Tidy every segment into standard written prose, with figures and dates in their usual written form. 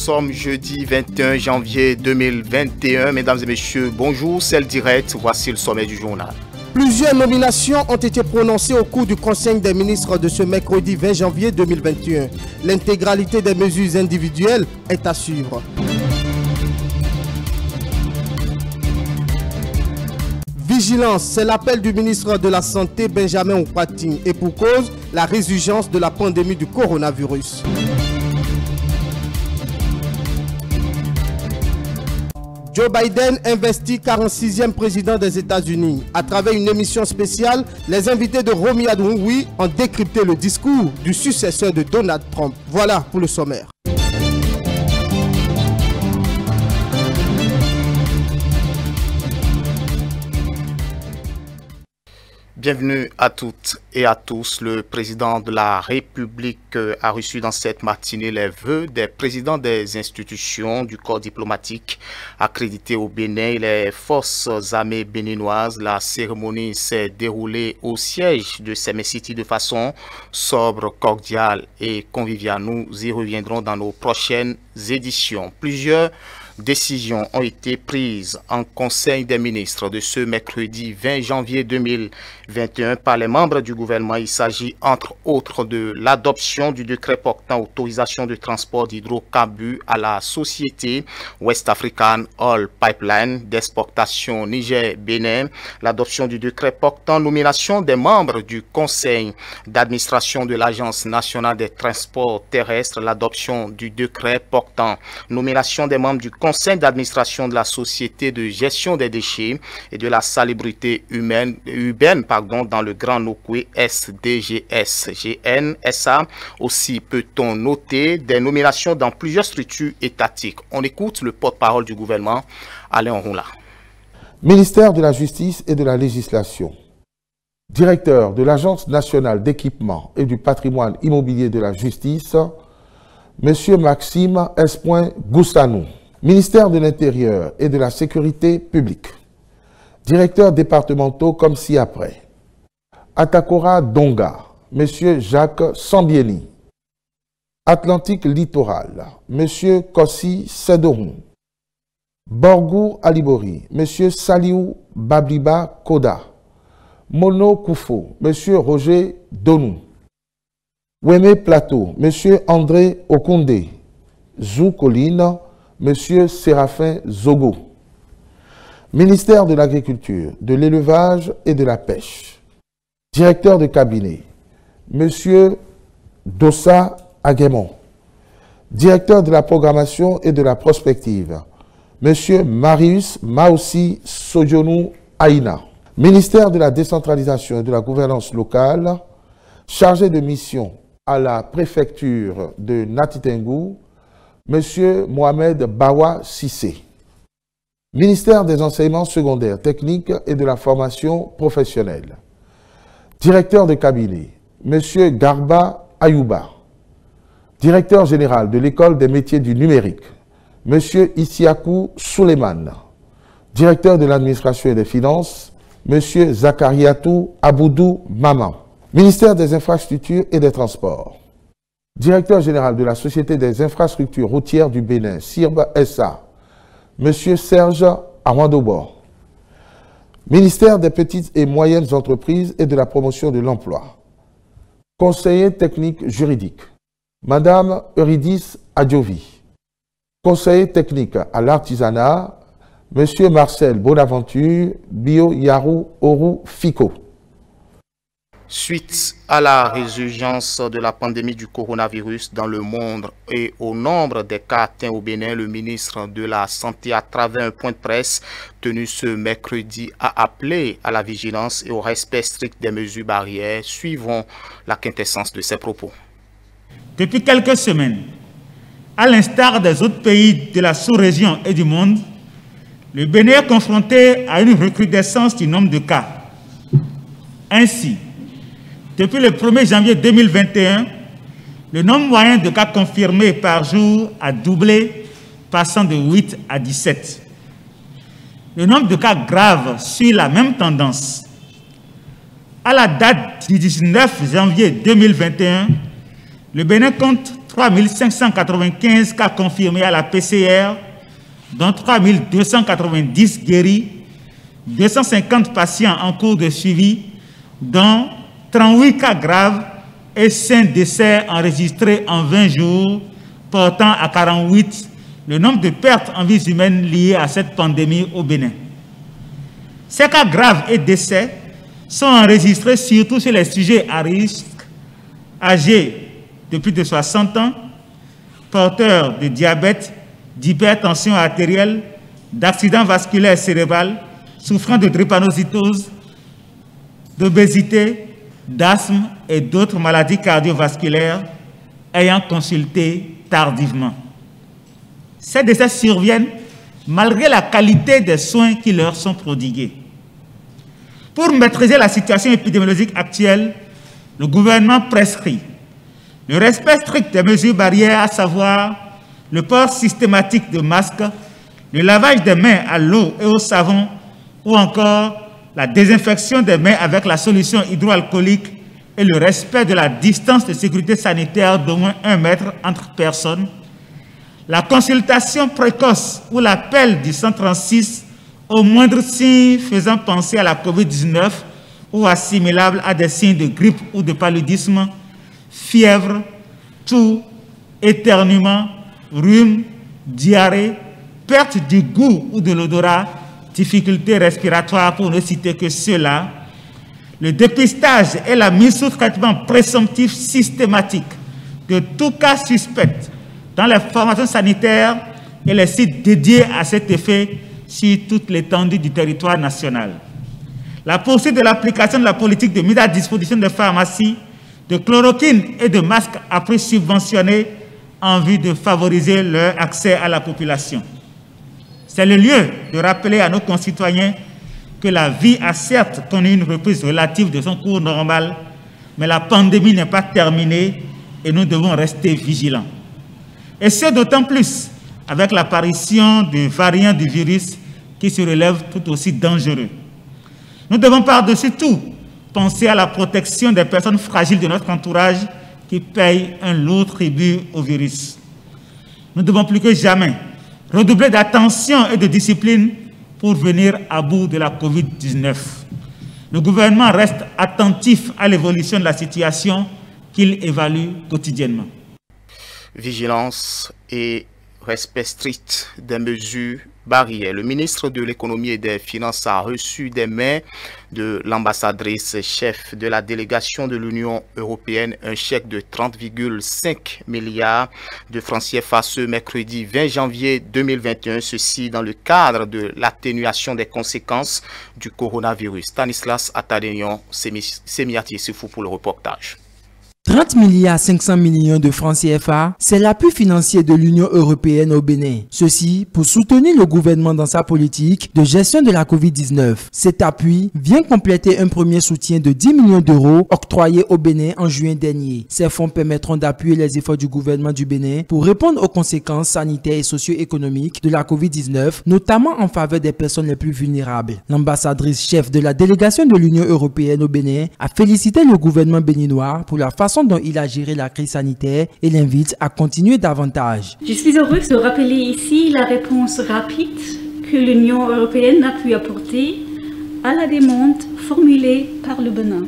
sommes jeudi 21 janvier 2021. Mesdames et messieurs, bonjour, c'est le direct. Voici le sommet du journal. Plusieurs nominations ont été prononcées au cours du Conseil des ministres de ce mercredi 20 janvier 2021. L'intégralité des mesures individuelles est à suivre. Vigilance, c'est l'appel du ministre de la Santé Benjamin Oupatine et pour cause, la résurgence de la pandémie du coronavirus. Joe Biden investit 46e président des États-Unis. À travers une émission spéciale, les invités de Romy Adououi ont décrypté le discours du successeur de Donald Trump. Voilà pour le sommaire. Bienvenue à toutes et à tous. Le président de la République a reçu dans cette matinée les vœux des présidents des institutions du corps diplomatique accrédité au Bénin et les forces armées béninoises. La cérémonie s'est déroulée au siège de Seme City de façon sobre, cordiale et conviviale. Nous y reviendrons dans nos prochaines éditions. Plusieurs décisions ont été prises en Conseil des ministres de ce mercredi 20 janvier 2021 par les membres du gouvernement. Il s'agit entre autres de l'adoption du décret portant autorisation de transport d'hydrocarbures à la société West African Oil Pipeline d'exportation Niger-Bénin, l'adoption du décret portant nomination des membres du Conseil d'administration de l'Agence nationale des transports terrestres, l'adoption du décret portant nomination des membres du Conseil d'administration de la Société de gestion des déchets et de la salubrité urbaine dans le Grand Nokoué SDGS GNSA. Aussi peut-on noter des nominations dans plusieurs structures étatiques. On écoute le porte-parole du gouvernement, Alain Roula. Ministère de la Justice et de la Législation. Directeur de l'Agence nationale d'équipement et du patrimoine immobilier de la Justice, Monsieur Maxime S. Goustanou. Ministère de l'Intérieur et de la Sécurité publique. Directeurs départementaux comme ci-après. Atakora Donga, M. Jacques Sambieni. Atlantique Littoral, M. Kossi Sedorou. Borgou Alibori, M. Saliou Babliba Koda. Mono Koufo, M. Roger Donou. Weme Plateau, M. André Okoundé. Zou Colline, M. Séraphin Zogo. Ministère de l'Agriculture, de l'Élevage et de la Pêche. Directeur de cabinet, M. Dossa Aguemon. Directeur de la Programmation et de la Prospective, M. Marius Maoussi Sojonu Aïna. Ministère de la Décentralisation et de la Gouvernance locale, chargé de mission à la préfecture de Natitengou, M. Mohamed Bawa Sissé. Ministère des Enseignements secondaires, techniques et de la formation professionnelle. Directeur de cabinet, M. Garba Ayouba. Directeur général de l'École des métiers du numérique, M. Isiakou Souleymane. Directeur de l'administration et des finances, M. Zakariatou Aboudou Maman. Ministère des infrastructures et des transports. Directeur général de la Société des infrastructures routières du Bénin, SIRB SA, M. Serge Armandobo. Ministère des petites et moyennes entreprises et de la promotion de l'emploi. Conseiller technique juridique, Madame Eurydice Adjovi. Conseiller technique à l'artisanat, M. Marcel Bonaventure Bio Yarou Oru Fico. Suite à la résurgence de la pandémie du coronavirus dans le monde et au nombre des cas atteints au Bénin, le ministre de la Santé, à travers un point de presse tenu ce mercredi, a appelé à la vigilance et au respect strict des mesures barrières. Suivons la quintessence de ses propos. Depuis quelques semaines, à l'instar des autres pays de la sous-région et du monde, le Bénin est confronté à une recrudescence du nombre de cas. Ainsi, depuis le 1er janvier 2021, le nombre moyen de cas confirmés par jour a doublé, passant de 8 à 17. Le nombre de cas graves suit la même tendance. À la date du 19 janvier 2021, le Bénin compte 3595 cas confirmés à la PCR, dont 3290 guéris, 250 patients en cours de suivi, dont 38 cas graves et 5 décès enregistrés en 20 jours, portant à 48 le nombre de pertes en vies humaines liées à cette pandémie au Bénin. Ces cas graves et décès sont enregistrés surtout chez les sujets à risque, âgés de plus de 60 ans, porteurs de diabète, d'hypertension artérielle, d'accident vasculaire cérébral, souffrant de drépanocytose, d'obésité, d'asthme et d'autres maladies cardiovasculaires ayant consulté tardivement. Ces décès surviennent malgré la qualité des soins qui leur sont prodigués. Pour maîtriser la situation épidémiologique actuelle, le gouvernement prescrit le respect strict des mesures barrières, à savoir le port systématique de masques, le lavage des mains à l'eau et au savon, ou encore la désinfection des mains avec la solution hydroalcoolique et le respect de la distance de sécurité sanitaire d'au moins 1 mètre entre personnes, la consultation précoce ou l'appel du 136 au moindre signe faisant penser à la COVID-19 ou assimilable à des signes de grippe ou de paludisme, fièvre, toux, éternuement, rhume, diarrhée, perte du goût ou de l'odorat, difficultés respiratoires pour ne citer que ceux-là, le dépistage et la mise sous traitement présomptif systématique de tout cas suspect dans les formations sanitaires et les sites dédiés à cet effet sur toute l'étendue du territoire national. La poursuite de l'application de la politique de mise à disposition des pharmacies, de chloroquine et de masques à prix subventionnés en vue de favoriser leur accès à la population. C'est le lieu de rappeler à nos concitoyens que la vie a certes connu une reprise relative de son cours normal, mais la pandémie n'est pas terminée et nous devons rester vigilants. Et ce d'autant plus avec l'apparition de variants du virus qui se relèvent tout aussi dangereux. Nous devons par-dessus tout penser à la protection des personnes fragiles de notre entourage qui payent un lourd tribut au virus. Nous devons plus que jamais redoubler d'attention et de discipline pour venir à bout de la COVID-19. Le gouvernement reste attentif à l'évolution de la situation qu'il évalue quotidiennement. Vigilance et respect strict des mesures barrières. Le ministre de l'Économie et des Finances a reçu des mains de l'ambassadrice chef de la délégation de l'Union européenne un chèque de 30,5 milliards de francs CFA ce mercredi 20 janvier 2021, ceci dans le cadre de l'atténuation des conséquences du coronavirus. Stanislas Atadénion, Sémiati Sifou pour le reportage. 30 milliards 500 millions de francs CFA, c'est l'appui financier de l'Union européenne au Bénin. Ceci pour soutenir le gouvernement dans sa politique de gestion de la COVID-19. Cet appui vient compléter un premier soutien de 10 millions d'euros octroyé au Bénin en juin dernier. Ces fonds permettront d'appuyer les efforts du gouvernement du Bénin pour répondre aux conséquences sanitaires et socio-économiques de la COVID-19, notamment en faveur des personnes les plus vulnérables. L'ambassadrice chef de la délégation de l'Union européenne au Bénin a félicité le gouvernement béninois pour la façon dont il a géré la crise sanitaire et l'invite à continuer davantage. Je suis heureuse de rappeler ici la réponse rapide que l'Union européenne a pu apporter à la demande formulée par le Bénin.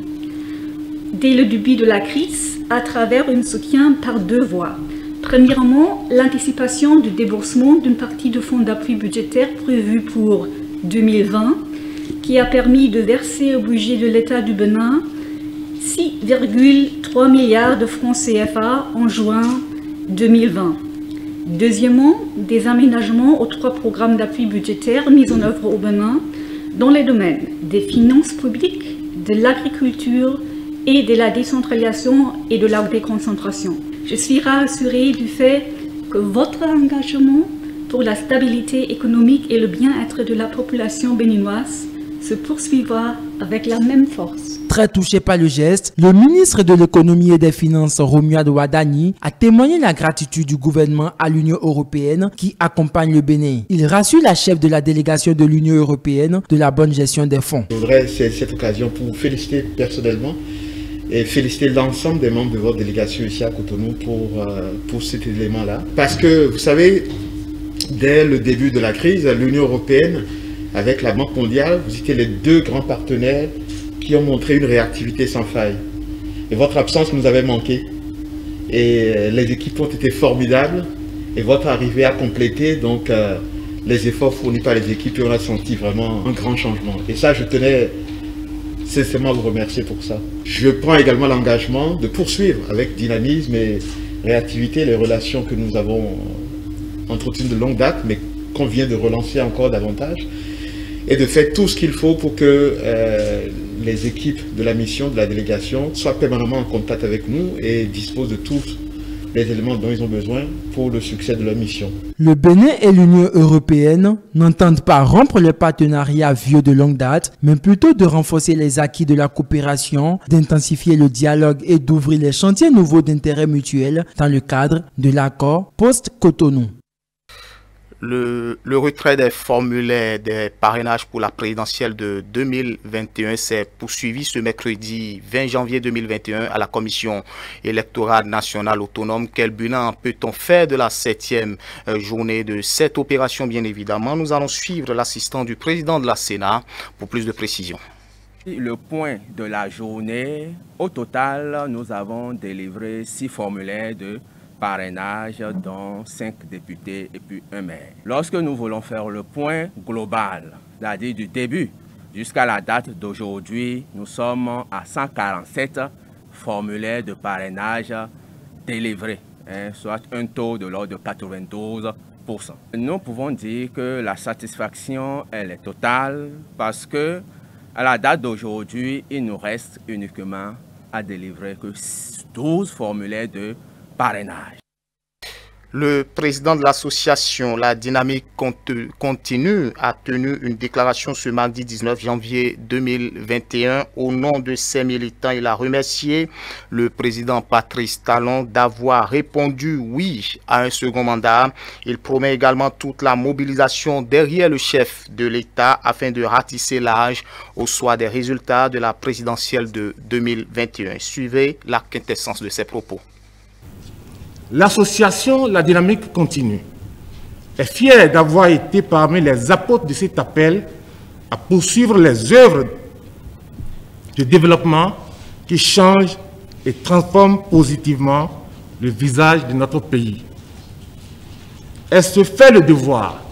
Dès le début de la crise, à travers un soutien par deux voies. Premièrement, l'anticipation du déboursement d'une partie de fonds d'appui budgétaire prévu pour 2020, qui a permis de verser au budget de l'État du Bénin 6,3 milliards de francs CFA en juin 2020. Deuxièmement, des aménagements aux 3 programmes d'appui budgétaire mis en œuvre au Bénin dans les domaines des finances publiques, de l'agriculture et de la décentralisation et de la déconcentration. Je suis rassurée du fait que votre engagement pour la stabilité économique et le bien-être de la population béninoise se poursuivra avec la même force. Très touché par le geste, le ministre de l'Économie et des Finances, Romuald Wadani, a témoigné la gratitude du gouvernement à l'Union européenne qui accompagne le Bénin. Il rassure la chef de la délégation de l'Union européenne de la bonne gestion des fonds. Je voudrais saisir cette occasion pour vous féliciter personnellement et féliciter l'ensemble des membres de votre délégation ici à Cotonou pour cet élément-là. Parce que, vous savez, dès le début de la crise, l'Union européenne, avec la Banque mondiale, vous étiez les deux grands partenaires qui ont montré une réactivité sans faille. Et votre absence nous avait manqué. Et les équipes ont été formidables. Et votre arrivée a complété donc les efforts fournis par les équipes, et on a senti vraiment un grand changement. Et ça, je tenais sincèrement à vous remercier pour ça. Je prends également l'engagement de poursuivre avec dynamisme et réactivité les relations que nous avons entretenues de longue date, mais qu'on vient de relancer encore davantage, et de faire tout ce qu'il faut pour que les équipes de la mission, de la délégation, soient permanemment en contact avec nous et disposent de tous les éléments dont ils ont besoin pour le succès de leur mission. Le Bénin et l'Union européenne n'entendent pas rompre le partenariat vieux de longue date, mais plutôt de renforcer les acquis de la coopération, d'intensifier le dialogue et d'ouvrir les chantiers nouveaux d'intérêt mutuel dans le cadre de l'accord post-Cotonou. Le retrait des formulaires des parrainages pour la présidentielle de 2021 s'est poursuivi ce mercredi 20 janvier 2021 à la Commission électorale nationale autonome. Quel bilan peut-on faire de la 7e journée de cette opération? Bien évidemment, nous allons suivre l'assistant du président de la Sénat pour plus de précisions. Le point de la journée, au total, nous avons délivré 6 formulaires de parrainage, dont 5 députés et puis 1 maire. Lorsque nous voulons faire le point global, c'est-à-dire du début jusqu'à la date d'aujourd'hui, nous sommes à 147 formulaires de parrainage délivrés, soit un taux de l'ordre de 92%. Nous pouvons dire que la satisfaction elle est totale parce que à la date d'aujourd'hui, il nous reste uniquement à délivrer que 12 formulaires de parrainage. Le président de l'association La Dynamique Continue a tenu une déclaration ce mardi 19 janvier 2021. Au nom de ses militants, il a remercié le président Patrice Talon d'avoir répondu oui à un second mandat. Il promet également toute la mobilisation derrière le chef de l'État afin de ratisser l'âge au soir des résultats de la présidentielle de 2021. Suivez la quintessence de ses propos. L'association La Dynamique Continue est fière d'avoir été parmi les apôtres de cet appel à poursuivre les œuvres de développement qui changent et transforment positivement le visage de notre pays. Elle se fait le devoir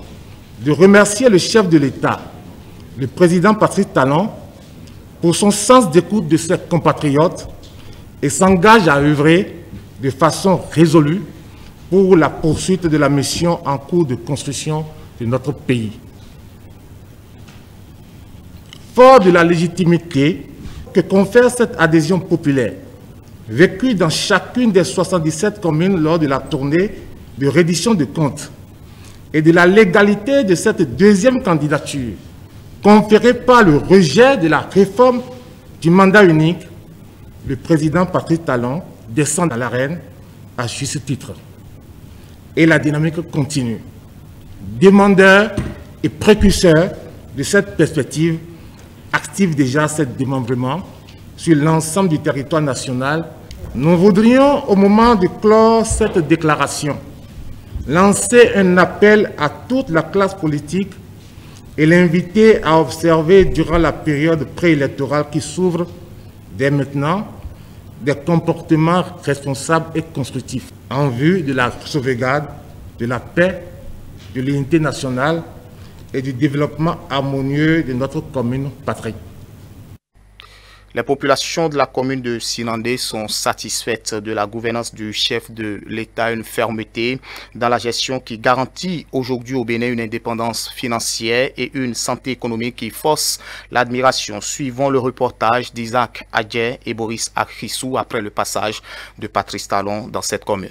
de remercier le chef de l'État, le président Patrice Talon, pour son sens d'écoute de ses compatriotes et s'engage à œuvrer de façon résolue pour la poursuite de la mission en cours de construction de notre pays. Fort de la légitimité que confère cette adhésion populaire, vécue dans chacune des 77 communes lors de la tournée de reddition de comptes, et de la légalité de cette deuxième candidature, conférée par le rejet de la réforme du mandat unique, le président Patrice Talon descend à l'arène à juste titre. Et la dynamique continue. Demandeur et précurseur de cette perspective active déjà ce démembrement sur l'ensemble du territoire national. Nous voudrions, au moment de clore cette déclaration, lancer un appel à toute la classe politique et l'inviter à observer durant la période préélectorale qui s'ouvre dès maintenant des comportements responsables et constructifs en vue de la sauvegarde de la paix, de l'unité nationale et du développement harmonieux de notre commune patrie. Les populations de la commune de Sinandé sont satisfaites de la gouvernance du chef de l'État, une fermeté dans la gestion qui garantit aujourd'hui au Bénin une indépendance financière et une santé économique qui force l'admiration. Suivons le reportage d'Isaac Adjer et Boris Akrissou après le passage de Patrice Talon dans cette commune.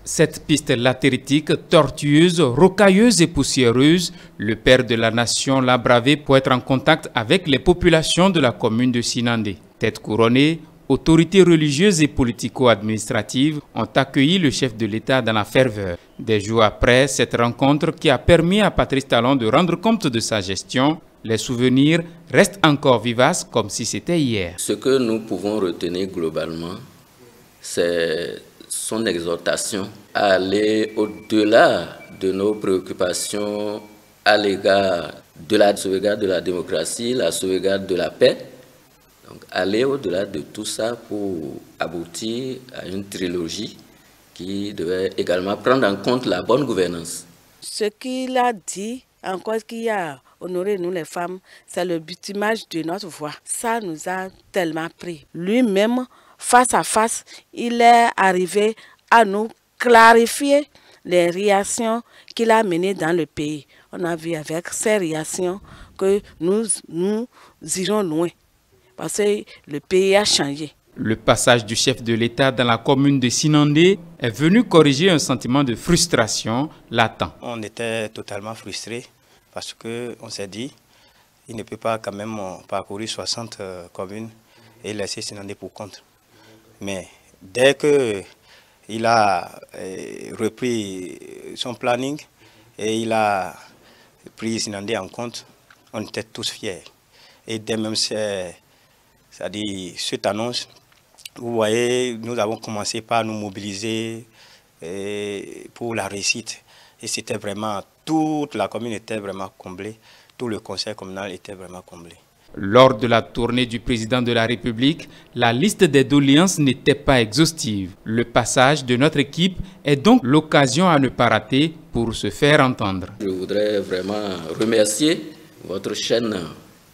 Cette piste latéritique, tortueuse, rocailleuse et poussiéreuse, le père de la nation l'a bravée pour être en contact avec les populations de la commune de Sinandé. Tête couronnée, autorités religieuses et politico-administratives ont accueilli le chef de l'État dans la ferveur. Des jours après cette rencontre qui a permis à Patrice Talon de rendre compte de sa gestion, Les souvenirs restent encore vivaces comme si c'était hier. Ce que nous pouvons retenir globalement, c'est son exhortation à aller au-delà de nos préoccupations à l'égard de la sauvegarde de la démocratie, la sauvegarde de la paix. Donc aller au-delà de tout ça pour aboutir à une trilogie qui devait également prendre en compte la bonne gouvernance. Ce qu'il a dit, encore qui a honoré nous les femmes, c'est le bitumage de notre voix. Ça nous a tellement pris. Lui-même, face à face, il est arrivé à nous clarifier les réactions qu'il a menées dans le pays. On a vu avec ces réactions que nous irons loin, parce que le pays a changé. Le passage du chef de l'État dans la commune de Sinandé est venu corriger un sentiment de frustration latent. On était totalement frustrés parce qu'on s'est dit il ne peut pas quand même parcourir 60 communes et laisser Sinandé pour compte. Mais dès qu'il a repris son planning et il a pris Sinandé en compte, on était tous fiers. Et dès même cette annonce, vous voyez, nous avons commencé par nous mobiliser pour la réussite. Et c'était vraiment, toute la commune était vraiment comblée, tout le conseil communal était vraiment comblé. Lors de la tournée du président de la République, la liste des doléances n'était pas exhaustive. Le passage de notre équipe est donc l'occasion à ne pas rater pour se faire entendre. Je voudrais vraiment remercier votre chaîne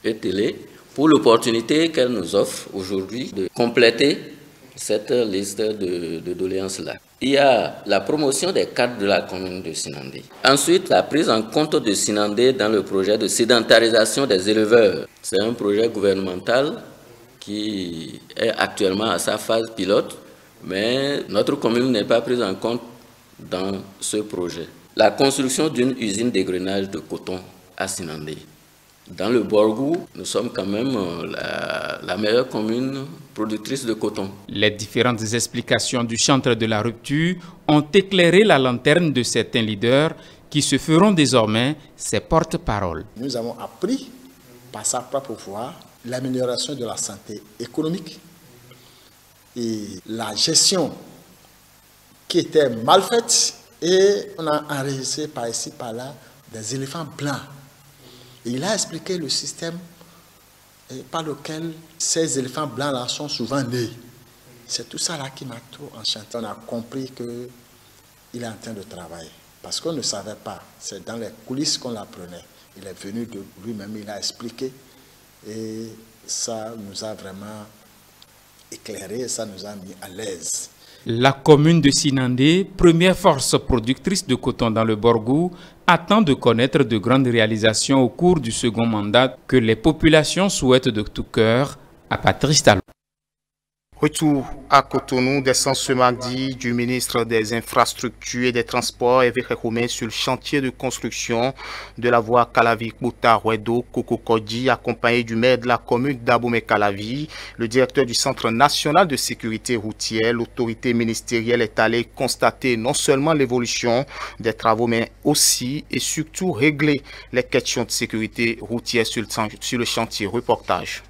ETélé pour l'opportunité qu'elle nous offre aujourd'hui de compléter cette liste de doléances-là. Il y a la promotion des cadres de la commune de Sinandé. Ensuite, la prise en compte de Sinandé dans le projet de sédentarisation des éleveurs. C'est un projet gouvernemental qui est actuellement à sa phase pilote, mais notre commune n'est pas prise en compte dans ce projet. La construction d'une usine d'égrenage de coton à Sinandé. Dans le Borgou, nous sommes quand même la meilleure commune productrice de coton. Les différentes explications du chantre de la rupture ont éclairé la lanterne de certains leaders qui se feront désormais ses porte-paroles. Nous avons appris par sa propre voix l'amélioration de la santé économique et la gestion qui était mal faite, et on a enregistré par ici, par là, des éléphants blancs. Et il a expliqué le système par lequel ces éléphants blancs-là sont souvent nés. C'est tout ça là qui m'a trop enchanté. On a compris qu'il est en train de travailler. Parce qu'on ne savait pas. C'est dans les coulisses qu'on l'apprenait. Il est venu de lui-même, il a expliqué. Et ça nous a vraiment éclairé, ça nous a mis à l'aise. La commune de Sinandé, première force productrice de coton dans le Borgou, attend de connaître de grandes réalisations au cours du second mandat que les populations souhaitent de tout cœur à Patrice Talon. Retour à Cotonou, descend ce mardi du ministre des Infrastructures et des Transports, Hervé Romain, sur le chantier de construction de la voie Calavik-Bouta-Rouedo-Cococodi, accompagné du maire de la commune d'Abomey-Calavi, le directeur du Centre national de sécurité routière. L'autorité ministérielle est allée constater non seulement l'évolution des travaux, mais aussi et surtout régler les questions de sécurité routière sur le chantier. Reportage.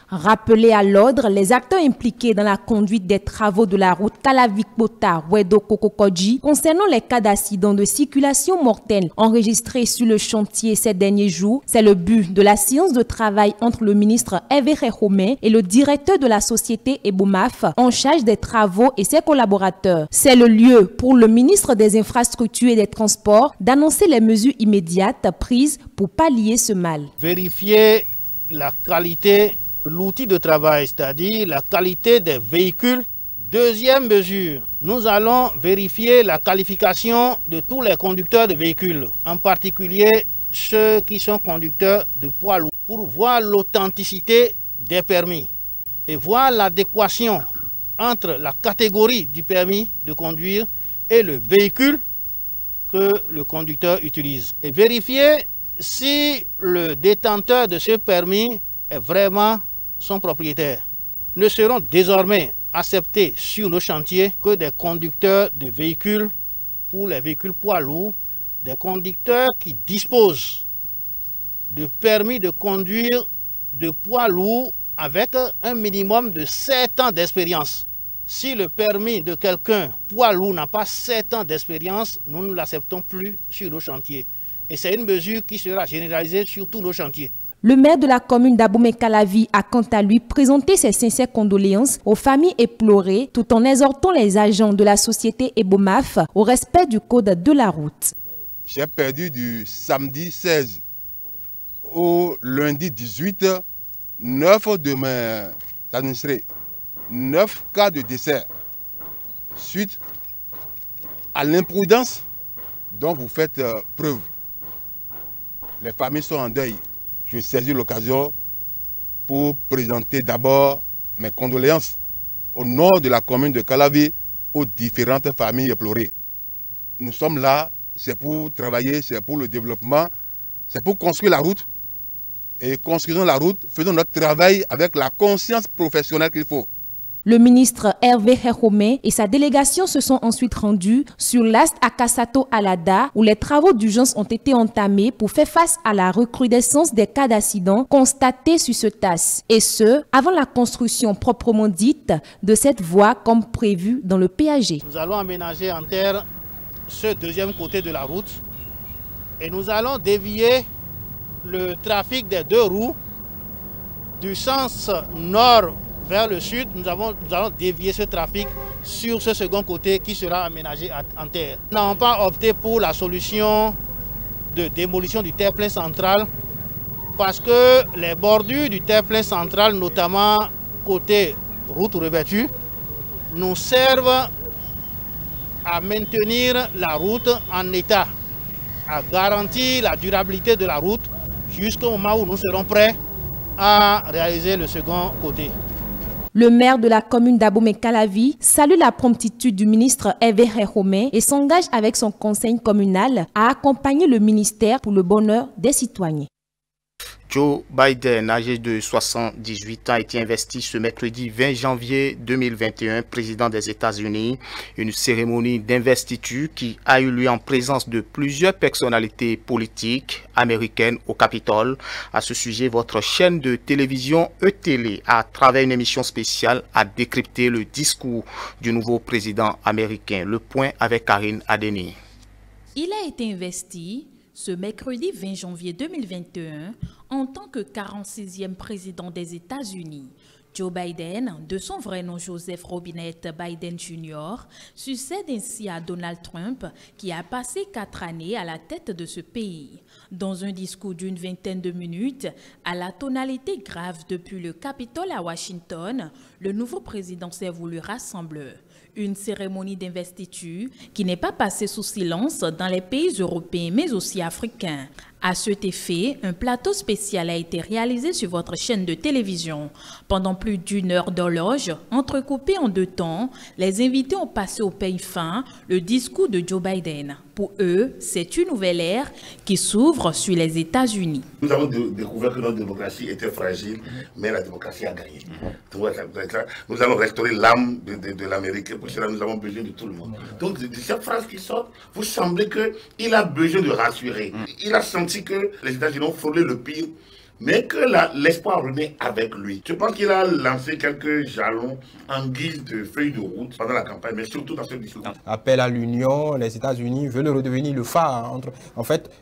Rappeler à l'ordre les acteurs impliqués dans la conduite des travaux de la route Calavik-Bouta-Rouedo-Cococodi concernant les cas d'accidents de circulation mortels enregistrés sur le chantier ces derniers jours. C'est le but de la séance de travail entre le ministre Hervé Romain et le directeur de la société Ebomaf en charge des travaux et ses collaborateurs. C'est le lieu pour le ministre des Infrastructures et des Transports d'annoncer les mesures immédiates prises pour pallier ce mal. Vérifier la qualité l'outil de travail, c'est-à-dire la qualité des véhicules. Deuxième mesure, nous allons vérifier la qualification de tous les conducteurs de véhicules, en particulier ceux qui sont conducteurs de poids lourds, pour voir l'authenticité des permis et voir l'adéquation entre la catégorie du permis de conduire et le véhicule que le conducteur utilise. Et vérifier si le détenteur de ce permis est vraiment son propriétaire. Ne seront désormais acceptés sur le chantier que des conducteurs de véhicules, pour les véhicules poids lourds, des conducteurs qui disposent de permis de conduire de poids lourd avec un minimum de 7 ans d'expérience. Si le permis de quelqu'un poids lourd n'a pas 7 ans d'expérience, nous ne l'acceptons plus sur nos chantiers. Et c'est une mesure qui sera généralisée sur tous nos chantiers. Le maire de la commune d'Abomey-Calavi a quant à lui présenté ses sincères condoléances aux familles éplorées tout en exhortant les agents de la société Ebomaf au respect du code de la route. J'ai perdu du samedi 16 au lundi 18, 9 de mes administrés, 9 cas de décès suite à l'imprudence dont vous faites preuve. Les familles sont en deuil. Je vais saisir l'occasion pour présenter d'abord mes condoléances au nom de la commune de Calavi aux différentes familles éplorées. Nous sommes là, c'est pour travailler, c'est pour le développement, c'est pour construire la route. Et construisons la route, faisons notre travail avec la conscience professionnelle qu'il faut. Le ministre Hervé Héhomé et sa délégation se sont ensuite rendus sur l'ast Akasato-Alada où les travaux d'urgence ont été entamés pour faire face à la recrudescence des cas d'accidents constatés sur ce TAS. Et ce, avant la construction proprement dite de cette voie comme prévu dans le PAG. Nous allons aménager en terre ce deuxième côté de la route et nous allons dévier le trafic des deux roues du sens nord vers le sud. Nous allons dévier ce trafic sur ce second côté qui sera aménagé en terre. Nous n'avons pas opté pour la solution de démolition du terre-plein central parce que les bordures du terre-plein central, notamment côté route revêtue, nous servent à maintenir la route en état, à garantir la durabilité de la route jusqu'au moment où nous serons prêts à réaliser le second côté. Le maire de la commune d'Abomey-Calavi salue la promptitude du ministre Hervé Héhomé et s'engage avec son conseil communal à accompagner le ministère pour le bonheur des citoyens. Joe Biden, âgé de 78 ans, a été investi ce mercredi 20 janvier 2021 président des États-Unis. Une cérémonie d'investiture qui a eu lieu en présence de plusieurs personnalités politiques américaines au Capitole. À ce sujet, votre chaîne de télévision E-Télé, à travers une émission spéciale, a décrypté le discours du nouveau président américain. Le point avec Karine Adeni. Il a été investi ce mercredi 20 janvier 2021 en tant que 46e président des États-Unis. Joe Biden, de son vrai nom Joseph Robinette Biden Jr., succède ainsi à Donald Trump qui a passé 4 années à la tête de ce pays. Dans un discours d'une vingtaine de minutes, à la tonalité grave depuis le Capitole à Washington, le nouveau président s'est voulu rassembleur. Une cérémonie d'investiture qui n'est pas passée sous silence dans les pays européens mais aussi africains. À cet effet, un plateau spécial a été réalisé sur votre chaîne de télévision. Pendant plus d'1 heure d'horloge, entrecoupé en 2 temps, les invités ont passé au peigne fin le discours de Joe Biden. Pour eux, c'est une nouvelle ère qui s'ouvre sur les États-Unis. Nous avons découvert que notre démocratie était fragile, mais la démocratie a gagné. Nous allons restaurer l'âme de l'Amérique. Pour cela, nous avons besoin de tout le monde. Donc, de cette phrase qui sort, vous semblez qu'il a besoin de rassurer. Il a senti que les États-Unis ont frôlé le pire, mais que l'espoir renaît avec lui. Je pense qu'il a lancé quelques jalons en guise de feuille de route pendant la campagne, mais surtout dans ce discours. Appel à l'union, les États-Unis veulent redevenir le phare,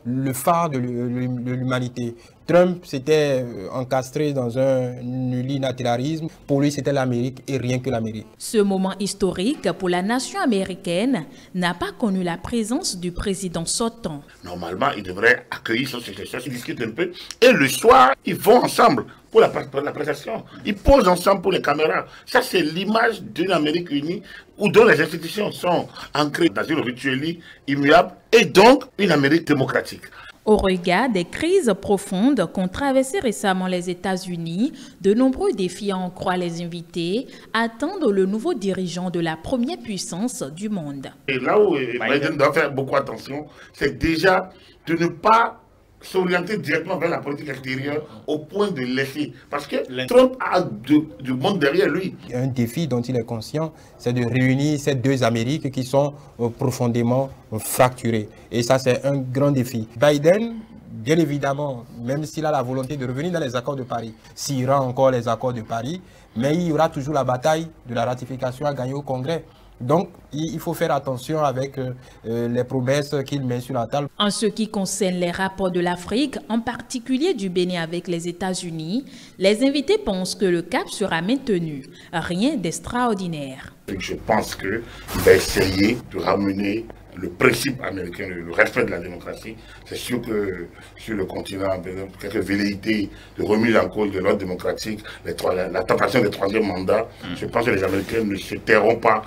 le phare de l'humanité. Trump s'était encastré dans un unilatéralisme. Pour lui, c'était l'Amérique et rien que l'Amérique. Ce moment historique pour la nation américaine n'a pas connu la présence du président sortant. Normalement, il devrait accueillir son successeur, ils discutent un peu. Et le soir, ils vont ensemble pour la présentation. Ils posent ensemble pour les caméras. Ça, c'est l'image d'une Amérique unie où dont les institutions sont ancrées dans une rituelle immuable et donc une Amérique démocratique. Au regard des crises profondes qu'ont traversées récemment les États-Unis, de nombreux défis en croient les invités attendent le nouveau dirigeant de la première puissance du monde. Et là où Biden doit faire beaucoup attention, c'est déjà de ne pas s'orienter directement vers la politique extérieure au point de laisser. Parce que Trump a du monde derrière lui. Un défi dont il est conscient, c'est de réunir ces deux Amériques qui sont profondément fracturées. Et ça, c'est un grand défi. Biden bien évidemment, même s'il a la volonté de revenir dans les accords de Paris, s'il rend encore les accords de Paris, mais il y aura toujours la bataille de la ratification à gagner au Congrès. Donc, il faut faire attention avec les promesses qu'il met sur la table. En ce qui concerne les rapports de l'Afrique, en particulier du Bénin avec les États-Unis, les invités pensent que le cap sera maintenu. Rien d'extraordinaire. Je pense qu'il va essayer de ramener le principe américain, le respect de la démocratie. C'est sûr que sur le continent, quelques velléités de remise en cause de l'ordre démocratique, la tentation des troisième mandats, je pense que les Américains ne se tairont pas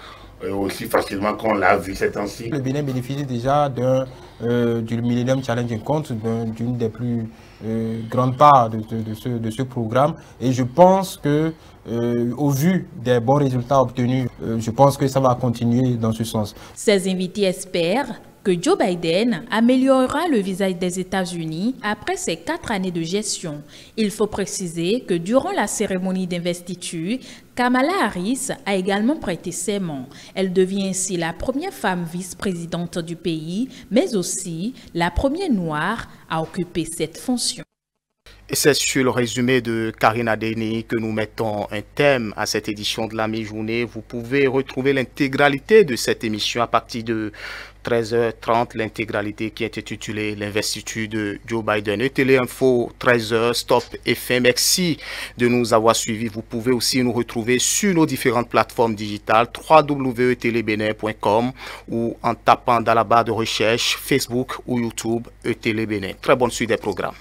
aussi facilement qu'on l'a vu ces temps-ci. Le Bénin bénéficie déjà du Millennium Challenge compte d'une des plus grandes parts de ce programme. Et je pense que, au vu des bons résultats obtenus, je pense que ça va continuer dans ce sens. Ces invités espèrent que Joe Biden améliorera le visage des États-Unis après ses 4 années de gestion. Il faut préciser que durant la cérémonie d'investiture, Kamala Harris a également prêté serment. Elle devient ainsi la première femme vice-présidente du pays, mais aussi la première noire à occuper cette fonction. Et c'est sur le résumé de Karina Deni que nous mettons un thème à cette édition de la mi-journée. Vous pouvez retrouver l'intégralité de cette émission à partir de 13h30, l'intégralité qui est intitulée l'investiture de Joe Biden. Et Téléinfo 13h, Stop FM. Merci de nous avoir suivis. Vous pouvez aussi nous retrouver sur nos différentes plateformes digitales www.etélébenin.com ou en tapant dans la barre de recherche Facebook ou YouTube Etélébenin. Très bonne suite des programmes.